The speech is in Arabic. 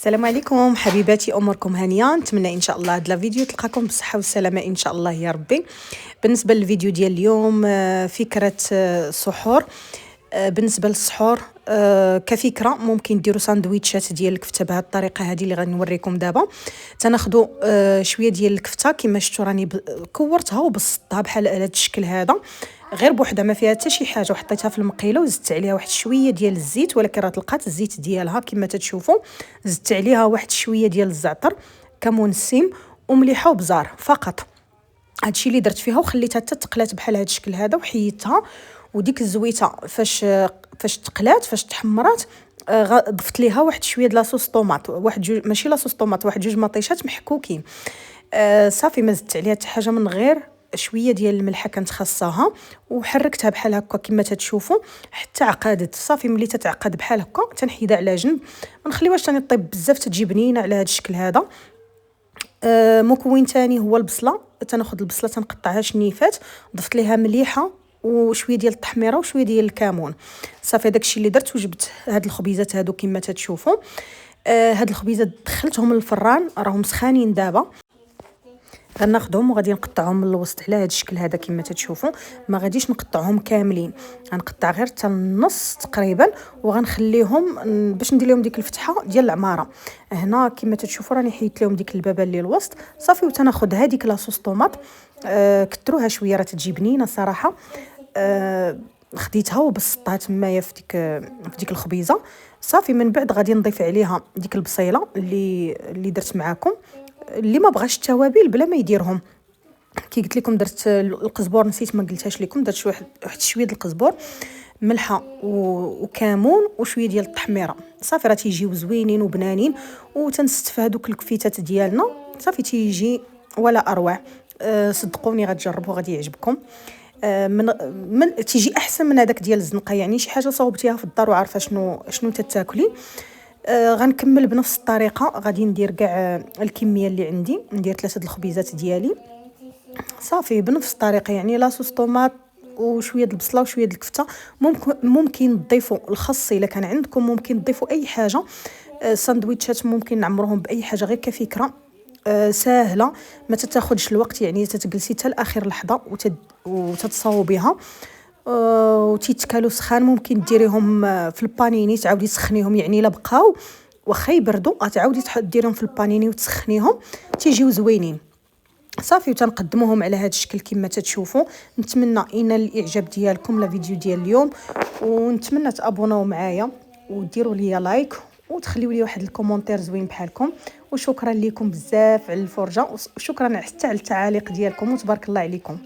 السلام عليكم حبيباتي، اموركم هانيه. نتمنى ان شاء الله هذا الفيديو تلقاكم بالصحه والسلامه ان شاء الله يا ربي. بالنسبه للفيديو ديال اليوم فكره سحور. بالنسبه للسحور كفكره ممكن ديروا ساندويتشات ديال الكفته بهذه الطريقه هذه اللي غادي نوريكم دابا. تناخذوا شويه ديال الكفته كما شفتوا راني كورتها وبسطتها بحال هذا الشكل هذا، غير بوحده ما فيها حتى شي حاجه، وحطيتها في المقيله وزدت عليها واحد شويه ديال الزيت، ولكن راه طلقات الزيت ديالها كما تتشوفوا. زدت عليها واحد شويه ديال الزعتر، كمون السيم ومليحه وبزار فقط. هادشي اللي درت فيها وخليتها حتى تقلات بحال هذا الشكل هذا وحيدتها. وديك الزويته فاش تقلات فاش تحمرات ضفت ليها واحد شويه د لاصوص طوماط، واحد جوج ماشي لاصوص طوماط، واحد جوج مطيشات محكوكين. صافي ما زدت عليها حتى حاجه من غير شويه ديال الملحه كانت خاصاها، وحركتها بحال هكا كما تتشوفوا حتى عقدت. صافي ملي تتعقد بحال هكا تنحيدها على جنب، ما نخليوهاش ثاني طيب بزاف تجي بنينه على هذا الشكل هذا. مكون ثاني هو البصله. تناخذ البصله تنقطعها شنيفات، ضفت ليها مليحه وشويه ديال التحميره وشويه ديال الكمون. صافي داكشي اللي درت، وجبت هاد الخبيزات هادو كما تتشوفوا. هاد الخبيزات دخلتهم للفران راهم سخانين دابا. غناخذهم وغادي نقطعهم من الوسط على هذا الشكل هذا كما تتشوفوا. ما غاديش نقطعهم كاملين، غنقطع غير حتى النص تقريبا، وغنخليهم باش ندير لهم ديك الفتحه ديال العماره. هنا كما تتشوفوا راني حيدت لهم ديك البابه اللي الوسط. صافي وتناخذ هذيك لاصوص طوماط، كثروها شويه راه تجي بنينه صراحه. خديتها وبسطتها تمايا في ديك الخبيزه. صافي من بعد غادي نضيف عليها ديك البصيله اللي درت معاكم. اللي ما بغاش التوابل بلا ما يديرهم، كي قلت لكم درت القزبور، نسيت ما قلتهاش لكم، درت واحد شويه ديال القزبور، ملحه وكمون وشويه ديال التحميره. صافي راه تيجيو زوينين وبنانين، وتنستف هذوك الكفيتات ديالنا. صافي تيجي ولا اروع. صدقوني غتجربوا غادي يعجبكم. من تيجي احسن من هذاك ديال الزنقه، يعني شي حاجه صوبتيها في الدار وعارفه شنو تتاكلي. غنكمل بنفس الطريقه، غادي ندير كاع الكميه اللي عندي، ندير 3 الخبيزات ديالي. صافي بنفس الطريقه، يعني لاصوص طوماط وشويه البصله وشويه الكفته. ممكن تضيفوا الخس الا كان عندكم، ممكن تضيفوا اي حاجه. ساندويتشات ممكن نعمروهم باي حاجه، غير كفكره سهله ما تتاخذش الوقت، يعني تتجلسي حتى لاخر لحظه وتتصاوبيها. وتيتكالوا سخان. ممكن ديريهم في البانيني تعاودي تسخنيهم، يعني الا بقاو واخا يبردوا غتعاودي ديريهم في البانيني وتسخنيهم تيجيو زوينين. صافي وتنقدموهم على هذا الشكل كما تتشوفوا. نتمنى ان الاعجاب ديالكم الفيديو ديال اليوم، ونتمنى تابوناو معايا وديروا لي لايك وتخليوا لي واحد الكومونتير زوين بحالكم. وشكرا لكم بزاف على الفرجه، وشكرا حتى على التعاليق ديالكم، وتبارك الله عليكم.